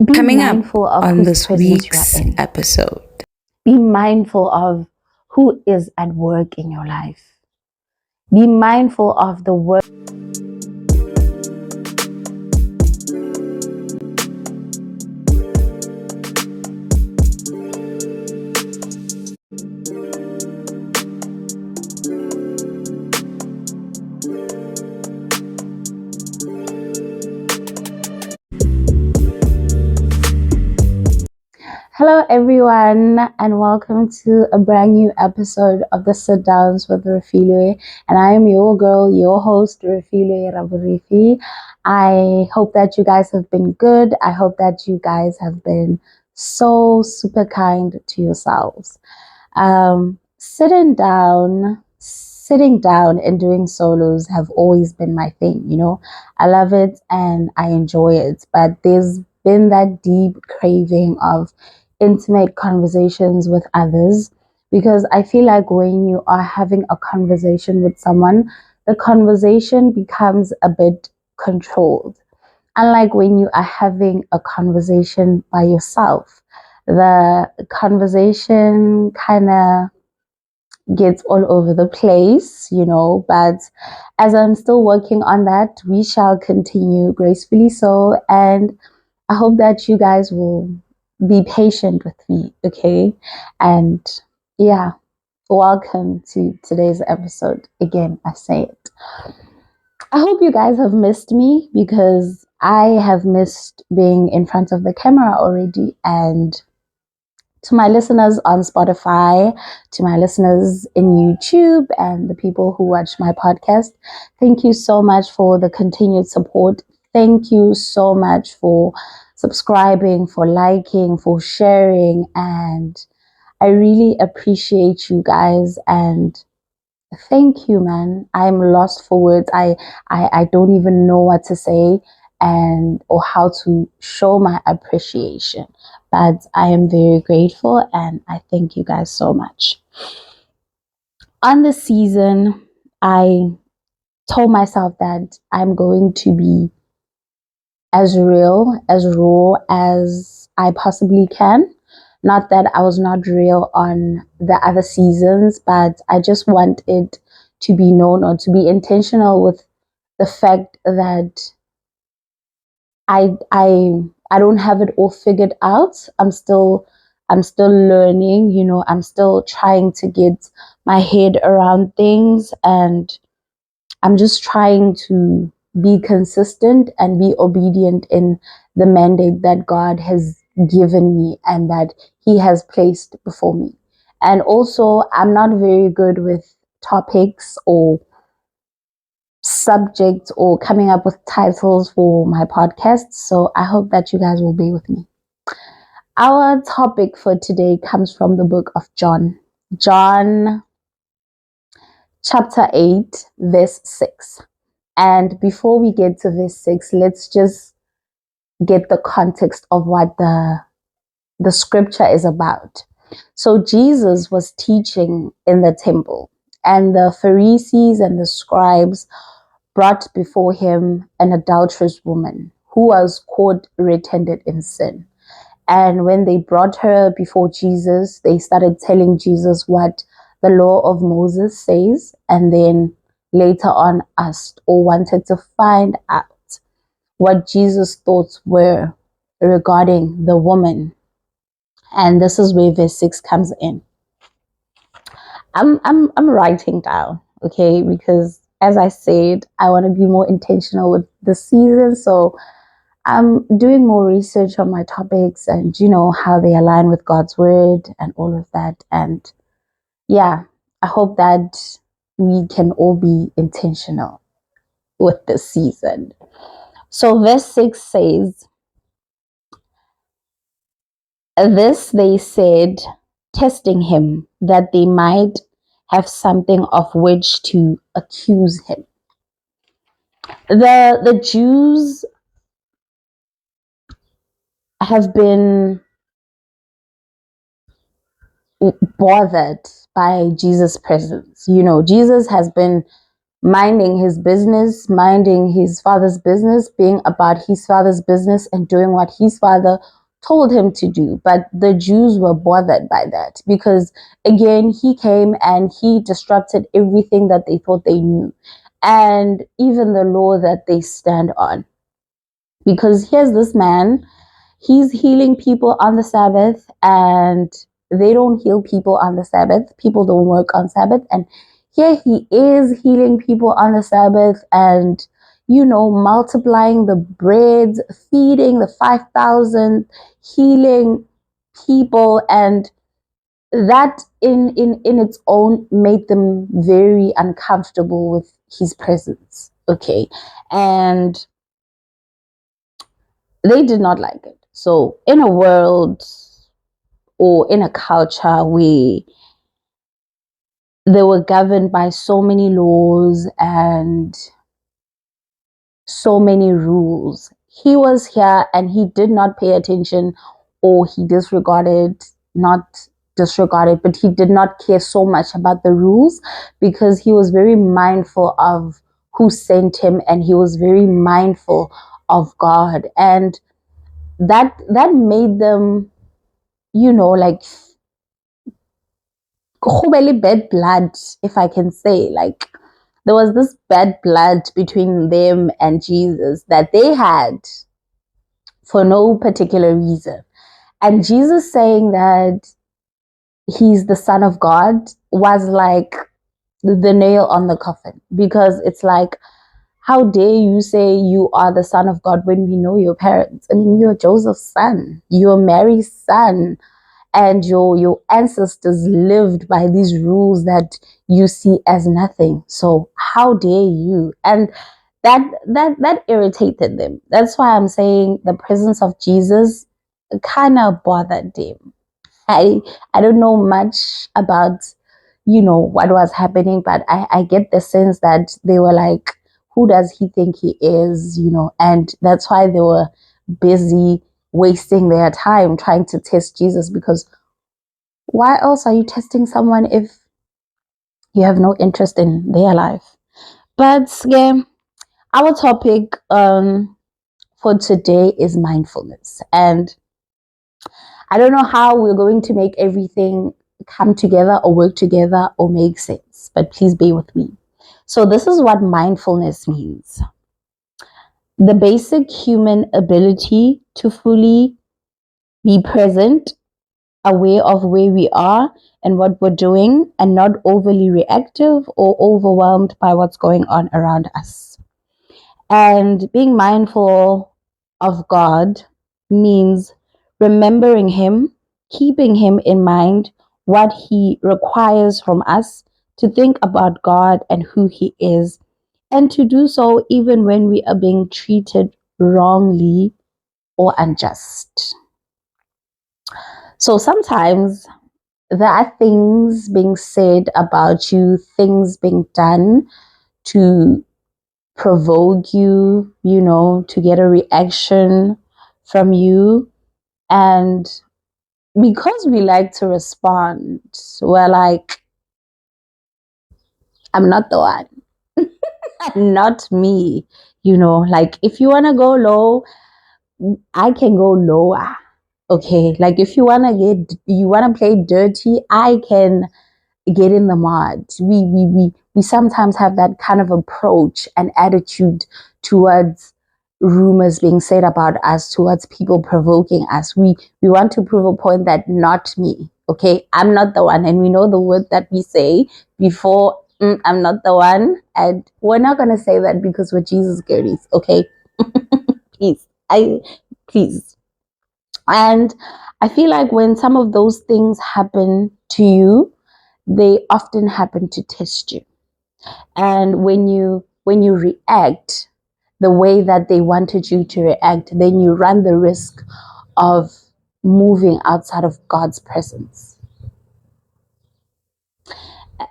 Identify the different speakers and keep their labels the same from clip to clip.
Speaker 1: Be
Speaker 2: Coming up
Speaker 1: mindful of
Speaker 2: on
Speaker 1: whose
Speaker 2: this
Speaker 1: presence you are
Speaker 2: week's
Speaker 1: in.
Speaker 2: episode.
Speaker 1: Be mindful of who is at work in your life. Be mindful of the work. Hello everyone, and welcome to a brand new episode of the Sit Downs with Refiloe. And I am your girl, your host, Refiloe Raburifi. I hope that you guys have been good. I hope that you guys have been so super kind to yourselves. Sitting down and doing solos have always been my thing, I love it and I enjoy it, but there's been that deep craving of intimate conversations with others, because I feel like when you are having a conversation with someone, the conversation becomes a bit controlled. Unlike when you are having a conversation by yourself, the conversation kind of gets all over the place, but as I'm still working on that, we shall continue gracefully so. And I hope that you guys will be patient with me, okay? And yeah, welcome to today's episode. Again, I say it. I hope you guys have missed me, because I have missed being in front of the camera already. And to my listeners on Spotify, to my listeners in YouTube, and the people who watch my podcast, thank you so much for the continued support. Thank you so much for subscribing, for liking, for sharing, and I really appreciate you guys. And thank you, man. I'm lost for words. I don't even know what to say or how to show my appreciation. But I am very grateful and I thank you guys so much. On this season, I told myself that I'm going to be as real, as raw as I possibly can. Not that I was not real on the other seasons, but I just want it to be known, or to be intentional with the fact that I don't have it all figured out. I'm still learning, I'm still trying to get my head around things, and I'm just trying to be consistent and be obedient in the mandate that God has given me and that He has placed before me. And also, I'm not very good with topics or subjects or coming up with titles for my podcast. So I hope that you guys will be with me. Our topic for today comes from the book of John. John chapter 8, verse 6. And before we get to verse 6, let's just get the context of what the scripture is about. So Jesus was teaching in the temple, and the Pharisees and the scribes brought before him an adulterous woman who was caught red-handed in sin. And when they brought her before Jesus, they started telling Jesus what the law of Moses says, and then later on asked or wanted to find out what Jesus' thoughts were regarding the woman. And this is where verse 6 comes in. I'm writing down, okay, because as I said, I want to be more intentional with the season. So I'm doing more research on my topics and how they align with God's word and all of that. And yeah, I hope that we can all be intentional with this season. So verse 6 says, "This they said, testing him, that they might have something of which to accuse him." The Jews have been bothered by Jesus' presence. Jesus has been minding his business, minding his father's business, being about his father's business and doing what his father told him to do. But the Jews were bothered by that because, again, he came and he disrupted everything that they thought they knew and even the law that they stand on. Because here's this man, he's healing people on the Sabbath, and they don't heal people on the Sabbath. People don't work on Sabbath. And here he is healing people on the Sabbath and, multiplying the breads, feeding the 5,000, healing people. And that in its own made them very uncomfortable with his presence. Okay. And they did not like it. So in a world or in a culture where they were governed by so many laws and so many rules, he was here and he did not pay attention, or he not disregarded, but he did not care so much about the rules because he was very mindful of who sent him, and he was very mindful of God. And that made them, like bad blood, if I can say. Like, there was this bad blood between them and Jesus that they had for no particular reason. And Jesus saying that he's the Son of God was like the nail on the coffin, because it's like, how dare you say you are the Son of God when we know your parents? I mean, you're Joseph's son, you're Mary's son, and your ancestors lived by these rules that you see as nothing. So how dare you? And that irritated them. That's why I'm saying the presence of Jesus kind of bothered them. I don't know much about what was happening, but I get the sense that they were like, who does he think he is? And that's why they were busy wasting their time trying to test Jesus, because why else are you testing someone if you have no interest in their life? But yeah, our topic for today is mindfulness. And I don't know how we're going to make everything come together or work together or make sense, but please bear with me. So this is what mindfulness means. The basic human ability to fully be present, aware of where we are and what we're doing, and not overly reactive or overwhelmed by what's going on around us. And being mindful of God means remembering Him, keeping Him in mind, what He requires from us, to think about God and who He is, and to do so even when we are being treated wrongly or unjust. So sometimes there are things being said about you, things being done to provoke you, to get a reaction from you. And because we like to respond, we're like, I'm not the one, not me. Like, if you want to go low, I can go lower. Okay. Like, if you want to play dirty, I can get in the mud. We sometimes have that kind of approach and attitude towards rumors being said about us, towards people provoking us. We want to prove a point that not me. Okay, I'm not the one, and we know the word that we say before. I'm not the one, and we're not gonna say that because we're Jesus girlies. Okay, please, please. And I feel like when some of those things happen to you, they often happen to test you. And when you react the way that they wanted you to react, then you run the risk of moving outside of God's presence.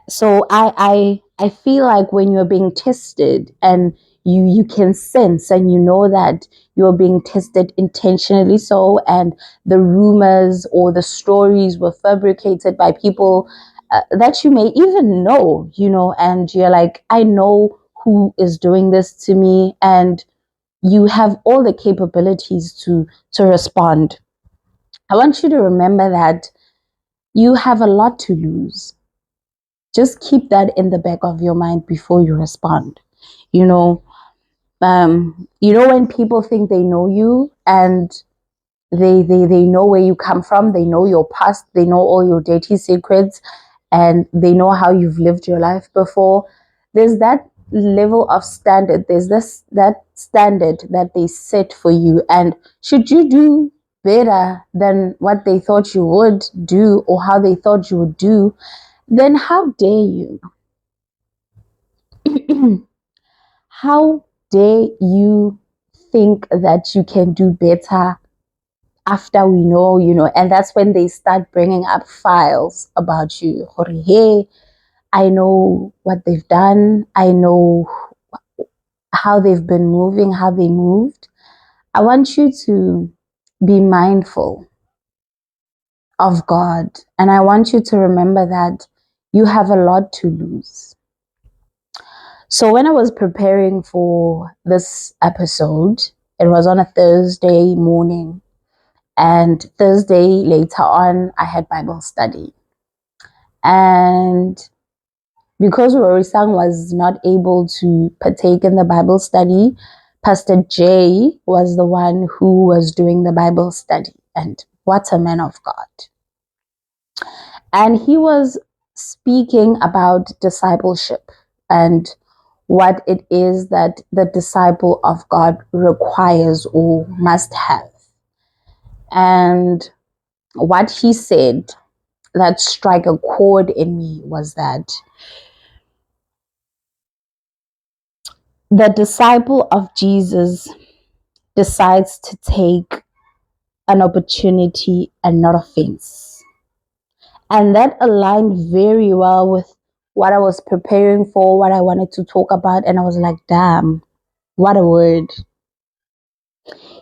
Speaker 1: So I feel like when you're being tested, and you can sense and you know that you're being tested intentionally, so, and the rumors or the stories were fabricated by people that you may even know, and you're like, I know who is doing this to me, and you have all the capabilities to respond. I want you to remember that you have a lot to lose. Just keep that in the back of your mind before you respond. You know, when people think they know you, and they know where you come from, they know your past, they know all your dirty secrets, and they know how you've lived your life before. There's that level of standard. There's that standard that they set for you, and should you do better than what they thought you would do or how they thought you would do, then how dare you? How dare you think that you can do better after we know, and that's when they start bringing up files about you. Hey, I know what they've done. I know how they've been moving, how they moved. I want you to be mindful of God. And I want you to remember that you have a lot to lose. So when I was preparing for this episode, it was on a Thursday morning. And Thursday later on, I had Bible study. And because Rorisang was not able to partake in the Bible study, Pastor Jay was the one who was doing the Bible study. And what a man of God. And he was speaking about discipleship and what it is that the disciple of God requires or must have. And what he said that struck a chord in me was that the disciple of Jesus decides to take an opportunity and not offense. And that aligned very well with what I was preparing for, what I wanted to talk about. And I was like, damn, what a word.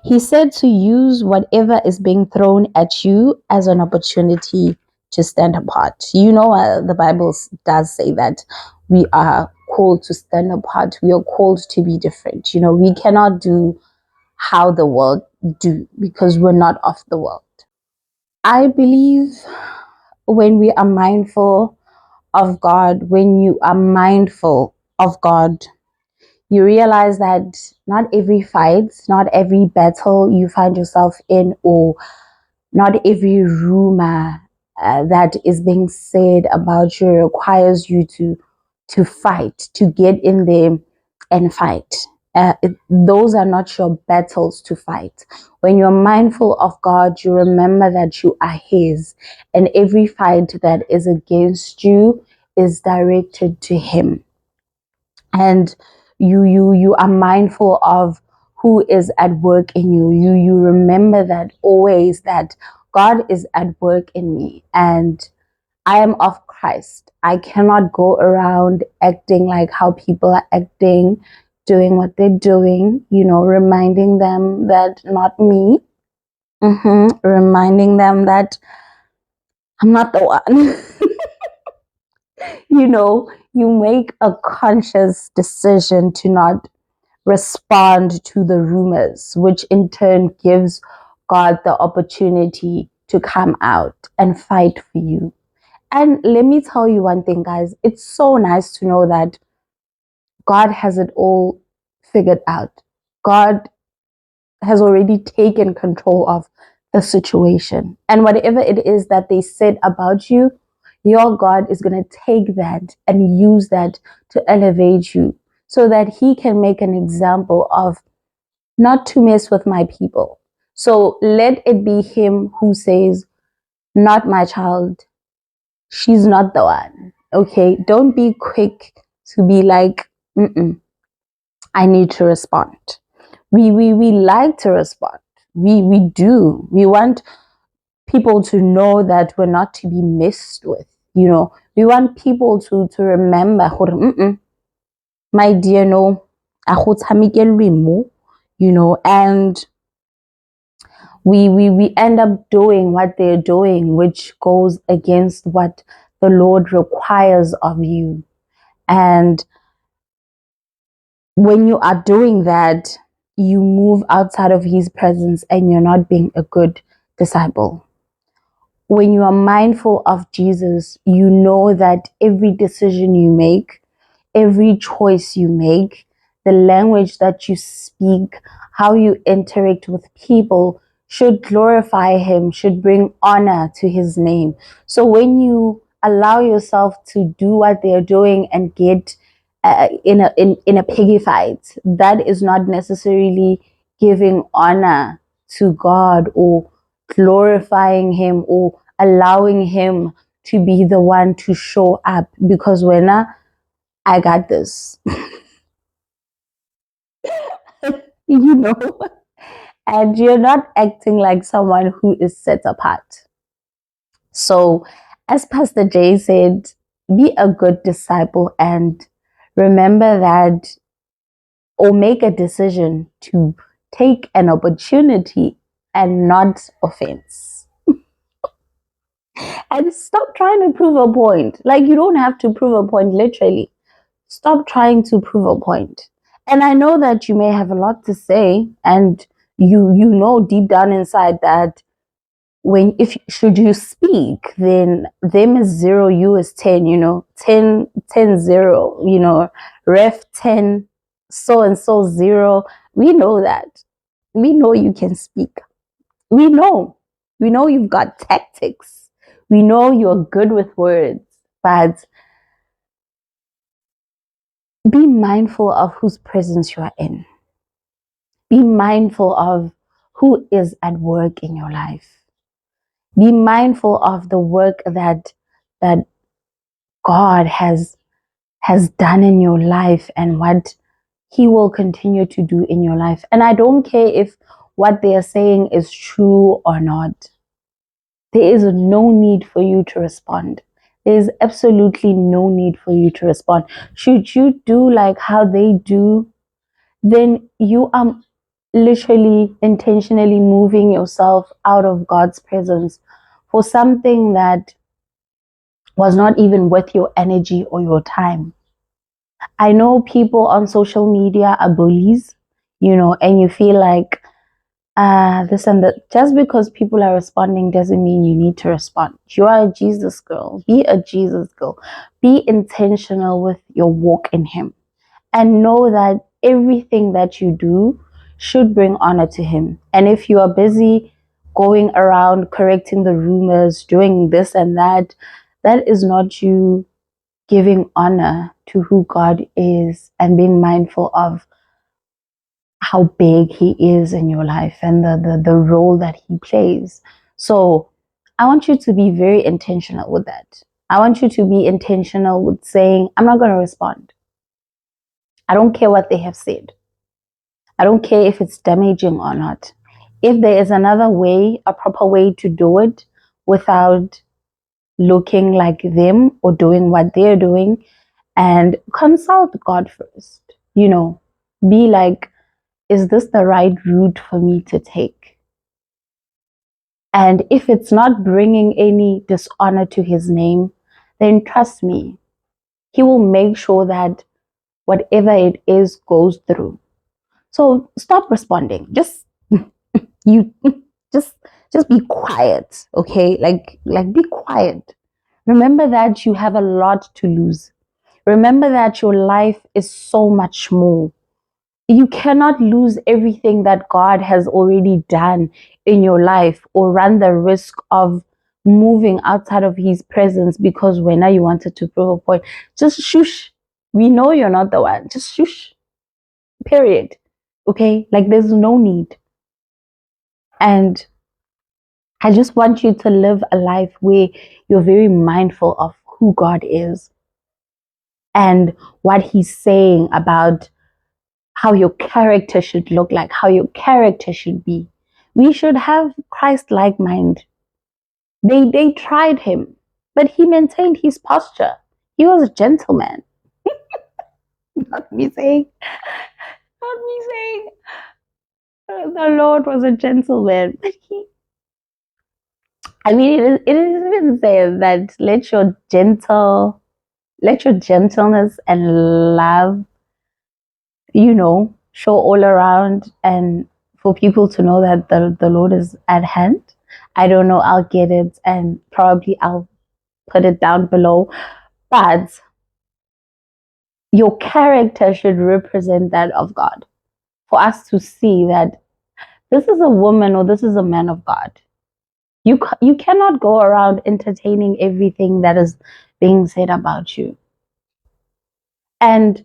Speaker 1: He said to use whatever is being thrown at you as an opportunity to stand apart. The Bible does say that we are called to stand apart. We are called to be different. We cannot do how the world do because we're not of the world. I believe when we are mindful of God, when you are mindful of God, you realize that not every fight, not every battle you find yourself in, or not every rumor that is being said about you requires you to fight, to get in there and fight. Those are not your battles to fight. When you're mindful of God, you remember that you are His, and every fight that is against you is directed to Him. And you are mindful of who is at work in you. You remember that always, that God is at work in me, and I am of Christ. I cannot go around acting like how people are acting, doing what they're doing, reminding them that not me. Reminding them that I'm not the one. You make a conscious decision to not respond to the rumors, which in turn gives God the opportunity to come out and fight for you. And let me tell you one thing, guys. It's so nice to know that God has it all figured out. God has already taken control of the situation. And whatever it is that they said about you, your God is going to take that and use that to elevate you so that He can make an example of not to mess with my people. So let it be Him who says, not my child. She's not the one. Okay. Don't be quick to be like, I need to respond. We like to respond. We do. We want people to know that we're not to be messed with. We want people to remember, my dear, no, and we end up doing what they're doing, which goes against what the Lord requires of you. And when you are doing that, you move outside of his presence and you're not being a good disciple. When you are mindful of Jesus, you know that every decision you make, every choice you make, the language that you speak, how you interact with people should glorify him, should bring honor to his name. So when you allow yourself to do what they're doing and get in a piggy fight, that is not necessarily giving honor to God or glorifying him or allowing him to be the one to show up, because when I got this, you know, and you're not acting like someone who is set apart. So, as Pastor Jay said, be a good disciple and remember that, or make a decision to take an opportunity and not offense. And stop trying to prove a point. Like, you don't have to prove a point literally. Stop trying to prove a point. And I know that you may have a lot to say, and you know deep down inside that when if should you speak, then them is 0, you is 10, 10 10 0, ref 10, so and so 0. We know that. We know you can speak. We know. We know you've got tactics. We know you're good with words, but be mindful of whose presence you are in. Be mindful of who is at work in your life. Be mindful of the work that God has done in your life and what he will continue to do in your life. And I don't care if what they are saying is true or not. There is no need for you to respond. There is absolutely no need for you to respond. Should you do like how they do, then you are literally intentionally moving yourself out of God's presence for something that was not even worth your energy or your time. I know people on social media are bullies, and you feel like this and that. Just because people are responding doesn't mean you need to respond. You are a Jesus girl. Be a Jesus girl. Be intentional with your walk in him. And know that everything that you do should bring honor to him. And if you are busy going around correcting the rumors, doing this and that, that is not you giving honor to who God is and being mindful of how big he is in your life and the role that he plays. So I want you to be very intentional with that. I want you to be intentional with saying, I'm not going to respond. I don't care what they have said. I don't care if it's damaging or not. If there is another way, a proper way to do it without looking like them or doing what they're doing, and consult God first. Be like, is this the right route for me to take? And if it's not bringing any dishonor to his name, then trust me, he will make sure that whatever it is goes through. So stop responding. You just just be quiet, okay? Like be quiet. Remember that you have a lot to lose. Remember that your life is so much more. You cannot lose everything that God has already done in your life or run the risk of moving outside of his presence because when you wanted to prove a point. Just shush. We know you're not the one. Just shush. Period. Okay? Like there's no need. And I just want you to live a life where you're very mindful of who God is and what he's saying about how your character should look like, how your character should be. We should have Christ-like mind. They tried him, but he maintained his posture. He was a gentleman. Not me saying, not me saying the Lord was a gentleman, but it is even said that let your gentleness and love show all around and for people to know that the Lord is at hand. I don't know, I'll get it and probably I'll put it down below. But your character should represent that of God. For us to see that this is a woman or this is a man of God. You cannot go around entertaining everything that is being said about you. And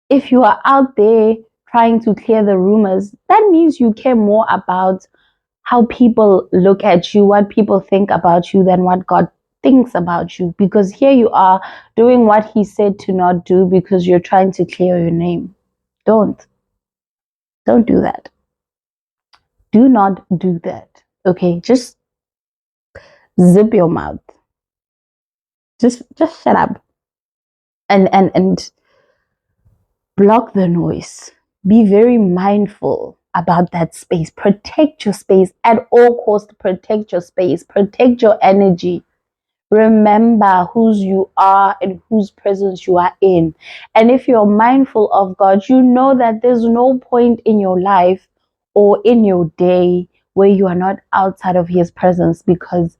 Speaker 1: if you are out there trying to clear the rumors, that means you care more about how people look at you, what people think about you, than what God thinks about you. Because here you are doing what He said to not do because you're trying to clear your name. Don't do that. Do not do that. Okay, just zip your mouth. Just shut up and block the noise. Be very mindful about that space. Protect your space at all costs. Protect your space. Protect your energy. Remember whose you are and whose presence you are in. And if you're mindful of God, you know that there's no point in your life or in your day where you are not outside of His presence, because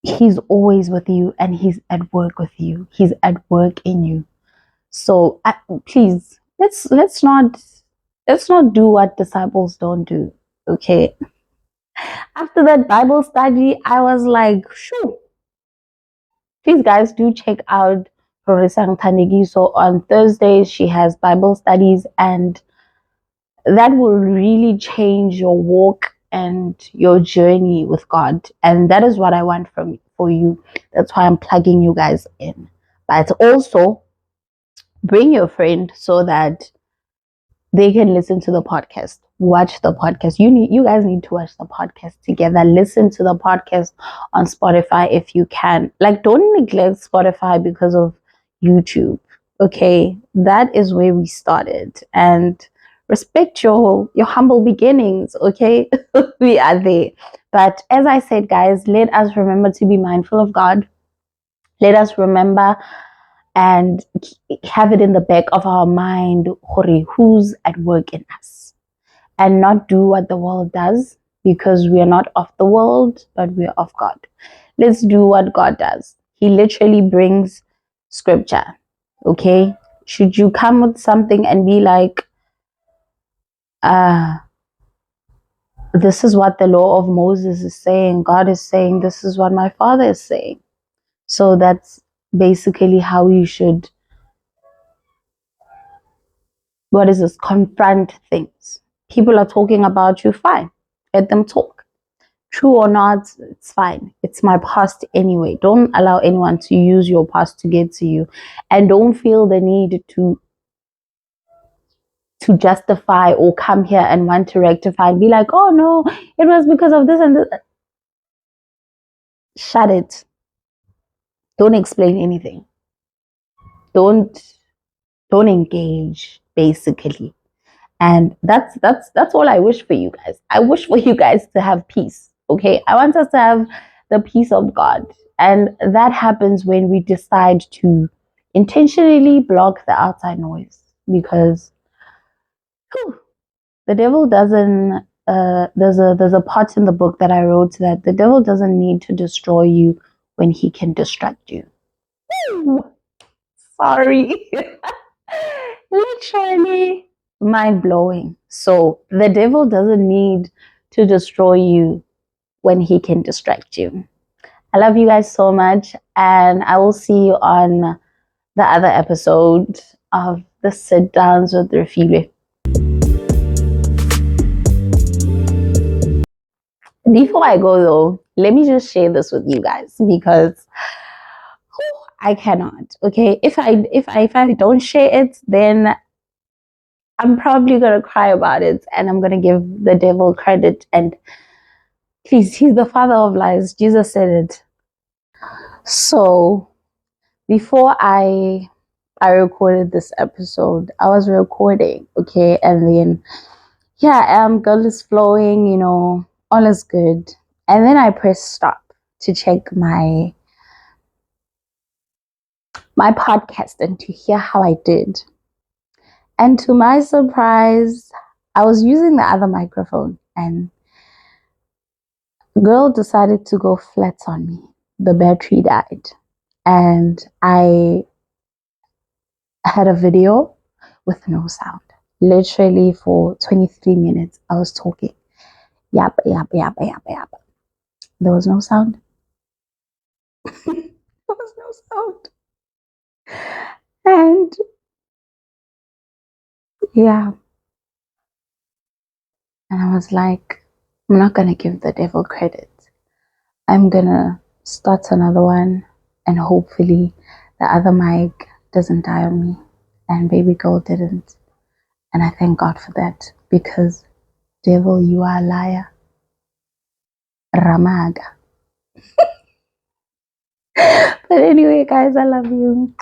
Speaker 1: He's always with you and He's at work with you. He's at work in you. So please, let's not do what disciples don't do. Okay. After that Bible study, I was like, shoo. Please, guys, do check out Professor Tanegi. So on Thursdays, she has Bible studies, and that will really change your walk and your journey with God. And that is what I want for you. That's why I'm plugging you guys in. But also bring your friend so that they can listen to the podcast, watch the podcast. You guys need to watch the podcast together. Listen to the podcast on Spotify if you can. Like, don't neglect Spotify because of YouTube. Okay, that is where we started, and respect your humble beginnings. Okay, we are there. But as I said, guys, let us remember to be mindful of God. Let us remember and have it in the back of our mind, who's at work in us, and not do what the world does, because we are not of the world, but we are of God. Let's do what God does. He literally brings scripture. Okay, should you come with something and be like, this is what the law of Moses is saying, God is saying, this is what my father is saying. So that's basically how you should, confront things. People are talking about you, fine. Let them talk. True or not, it's fine. It's my past anyway. Don't allow anyone to use your past to get to you. And don't feel the need to justify or come here and want to rectify and be like, oh no, it was because of this and this. Shut it. Don't explain anything. Don't engage, basically. And that's all I wish for you guys. I wish for you guys to have peace. Okay, I want us to have the peace of God, and that happens when we decide to intentionally block the outside noise. Because the devil doesn't. There's a part in the book that I wrote that the devil doesn't need to destroy you when he can distract you. Sorry. Literally mind blowing. So the devil doesn't need to destroy you when he can distract you. I love you guys so much, and I will see you on the other episode of the Sit Downs with Refiloe. Before I go though, let me just share this with you guys, because I cannot. Okay, if I don't share it, then I'm probably gonna cry about it, and I'm gonna give the devil credit. And please, he's the father of lies. Jesus said it. So before I recorded this episode, I was recording, okay, and then girl is flowing, all is good, and then I pressed stop to check my podcast and to hear how I did. And to my surprise, I was using the other microphone and girl decided to go flat on me. The battery died. And I had a video with no sound. Literally for 23 minutes, I was talking. Yap, yap, yap, yap, yap. There was no sound. There was no sound. And yeah, and I was like, I'm not going to give the devil credit. I'm going to start another one and hopefully the other mic doesn't die on me. And baby girl didn't. And I thank God for that because devil, you are a liar. Ramaga. But anyway, guys, I love you.